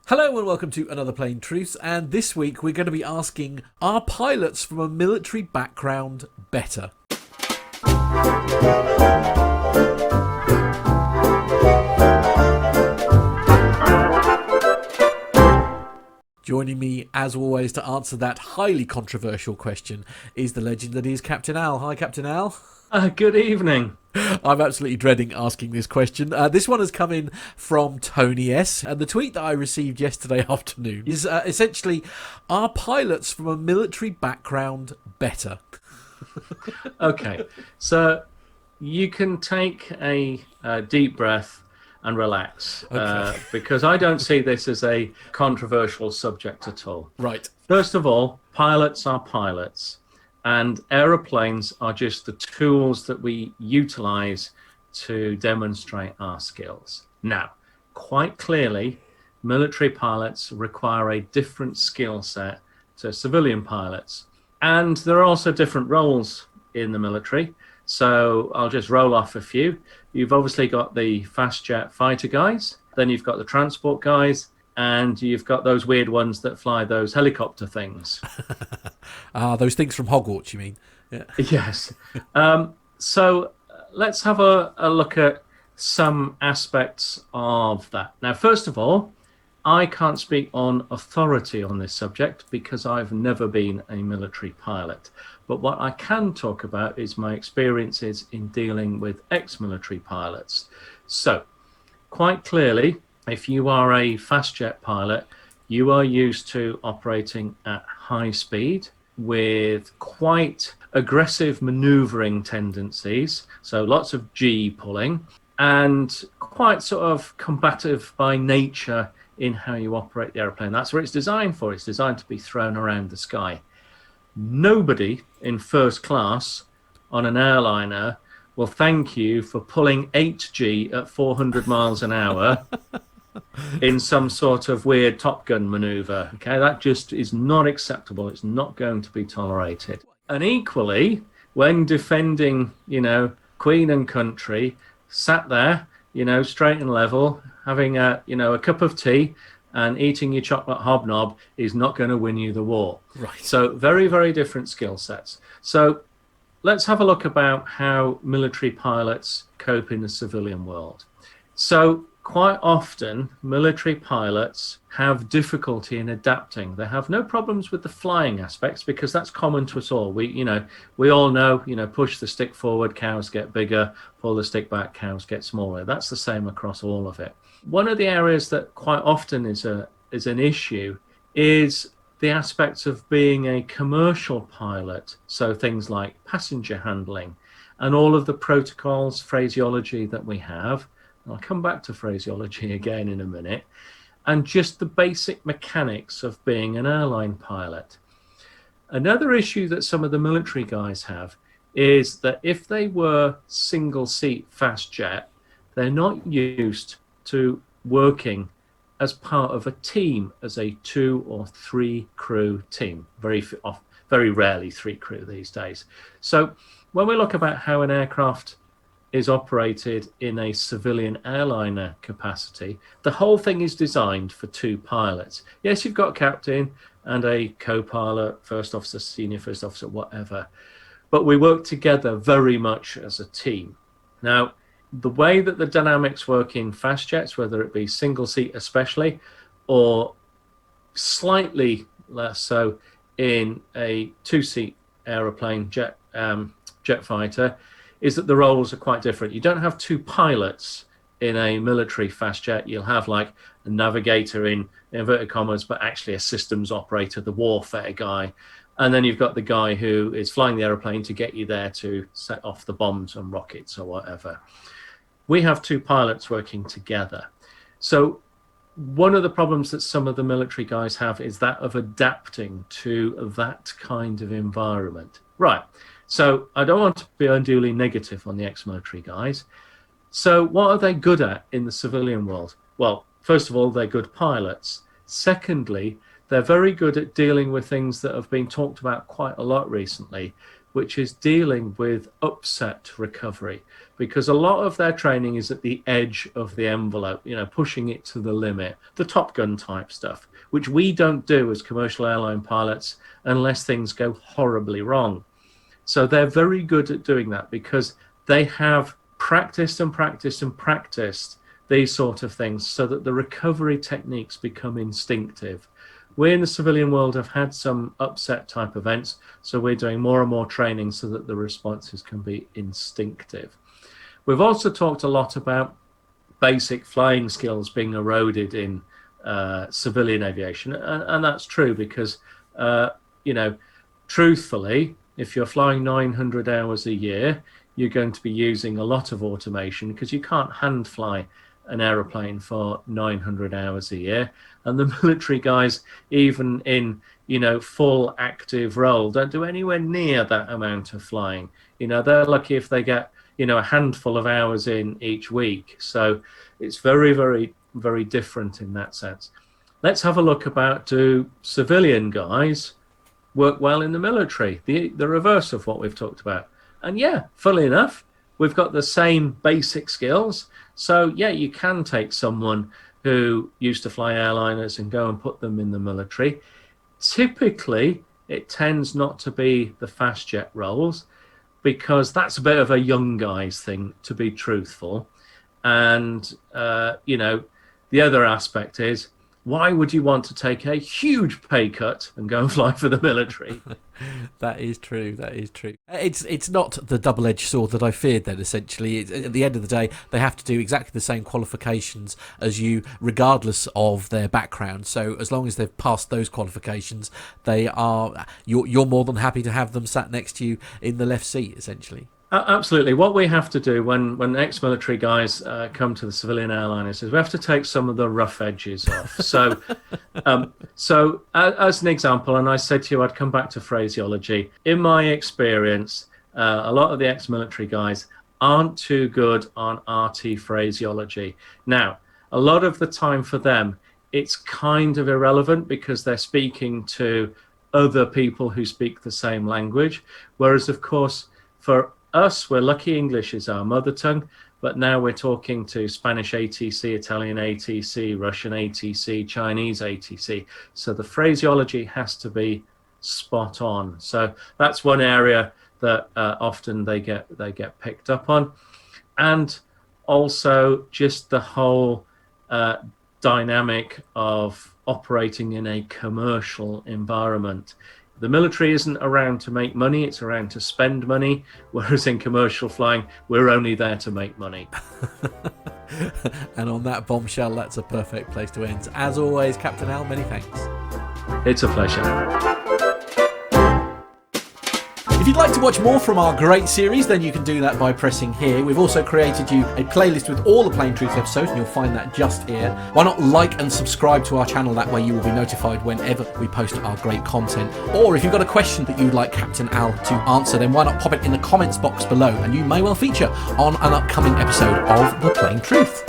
Hello and welcome to Another Plain Truths, and this week we're going to be asking, are pilots from a military background better? Joining me, as always, to answer that highly controversial question is the legend that is Captain Al. Hi, Captain Al. Good evening. I'm absolutely dreading asking this question. This one has come in from Tony S. And the tweet that I received yesterday afternoon is essentially, are pilots from a military background better? Okay, so you can take a deep breath and relax because I don't see this as a controversial subject at all. Right. First of all, pilots are pilots, and aeroplanes are just the tools that we utilize to demonstrate our skills. Now, quite clearly, military pilots require a different skill set to civilian pilots. And there are also different roles in the military. So I'll just roll off a few. You've obviously got the fast jet fighter guys, then you've got the transport guys, and you've got those weird ones that fly those helicopter things. Those things from Hogwarts, you mean? Yeah. Yes. So let's have a look at some aspects of that. Now, first of all, I can't speak on authority on this subject because I've never been a military pilot. But what I can talk about is my experiences in dealing with ex-military pilots. So, quite clearly, if you are a fast jet pilot, you are used to operating at high speed with quite aggressive maneuvering tendencies. So, lots of G pulling and quite sort of combative by nature in how you operate the airplane. That's what it's designed for. It's designed to be thrown around the sky. Nobody in first class on an airliner will thank you for pulling 8G at 400 miles an hour in some sort of weird Top Gun maneuver. Okay, that just is not acceptable. It's not going to be tolerated. And equally, when defending, Queen and country, sat there, straight and level, having a cup of tea and eating your chocolate hobnob is not going to win you the war. Right. So very, very different skill sets. So let's have a look about how military pilots cope in the civilian world. So quite often, military pilots have difficulty in adapting. They have no problems with the flying aspects because that's common to us all. We all know, push the stick forward, cows get bigger, pull the stick back, cows get smaller. That's the same across all of it. One of the areas that quite often is an issue is the aspects of being a commercial pilot. So things like passenger handling and all of the protocols, phraseology that we have. I'll come back to phraseology again in a minute, and just the basic mechanics of being an airline pilot. Another issue that some of the military guys have is that if they were single seat fast jet, they're not used to working as part of a team, as a 2 or 3 crew team. Very rarely 3 crew these days. So when we look about how an aircraft is operated in a civilian airliner capacity, the whole thing is designed for 2 pilots. Yes, you've got a captain and a co-pilot, first officer, senior first officer, whatever, but we work together very much as a team. Now, the way that the dynamics work in fast jets, whether it be single seat especially, or slightly less so in a 2-seat aeroplane jet fighter, is that the roles are quite different. You don't have 2 pilots in a military fast jet. You'll have like a navigator in inverted commas, but actually a systems operator, the warfare guy. And then you've got the guy who is flying the aeroplane to get you there to set off the bombs and rockets or whatever. We have 2 pilots working together. So one of the problems that some of the military guys have is that of adapting to that kind of environment. Right. So I don't want to be unduly negative on the ex-military guys. So what are they good at in the civilian world? Well, first of all, they're good pilots. Secondly, they're very good at dealing with things that have been talked about quite a lot recently, which is dealing with upset recovery, because a lot of their training is at the edge of the envelope, pushing it to the limit, the Top Gun type stuff, which we don't do as commercial airline pilots unless things go horribly wrong. So they're very good at doing that because they have practiced and practiced and practiced these sort of things so that the recovery techniques become instinctive. We in the civilian world have had some upset type events, so we're doing more and more training so that the responses can be instinctive. We've also talked a lot about basic flying skills being eroded in civilian aviation, and that's true because, truthfully, if you're flying 900 hours a year, you're going to be using a lot of automation because you can't hand fly an aeroplane for 900 hours a year. And the military guys, even in, full active role, don't do anywhere near that amount of flying. They're lucky if they get, a handful of hours in each week. So it's very, very, very different in that sense. Let's have a look about, do civilian guys work well in the military? The reverse of what we've talked about. And yeah, funnily enough, we've got the same basic skills. So yeah, you can take someone who used to fly airliners and go and put them in the military. Typically, it tends not to be the fast jet roles because that's a bit of a young guy's thing, to be truthful. And, the other aspect is, why would you want to take a huge pay cut and go and fly for the military? That is true. That is true. It's not the double-edged sword that I feared then, essentially. At the end of the day, they have to do exactly the same qualifications as you, regardless of their background. So as long as they've passed those qualifications, you're more than happy to have them sat next to you in the left seat, essentially. Absolutely. What we have to do when ex-military guys come to the civilian airliners is we have to take some of the rough edges off. So, as an example, and I said to you I'd come back to phraseology. In my experience, a lot of the ex-military guys aren't too good on RT phraseology. Now, a lot of the time for them, it's kind of irrelevant because they're speaking to other people who speak the same language. Whereas, of course, for us, we're lucky English is our mother tongue, but now we're talking to Spanish ATC, Italian ATC, Russian ATC, Chinese ATC. So the phraseology has to be spot on. So that's one area that often they get picked up on. And also just the whole dynamic of operating in a commercial environment. The military isn't around to make money, it's around to spend money, whereas in commercial flying, we're only there to make money. And on that bombshell, that's a perfect place to end. As always, Captain Al, many thanks. It's a pleasure. If you'd like to watch more from our great series, then you can do that by pressing here. We've also created you a playlist with all the Plain Truth episodes, and you'll find that just here. Why not like and subscribe to our channel? That way you will be notified whenever we post our great content. Or if you've got a question that you'd like Captain Al to answer, then why not pop it in the comments box below, and you may well feature on an upcoming episode of The Plain Truth.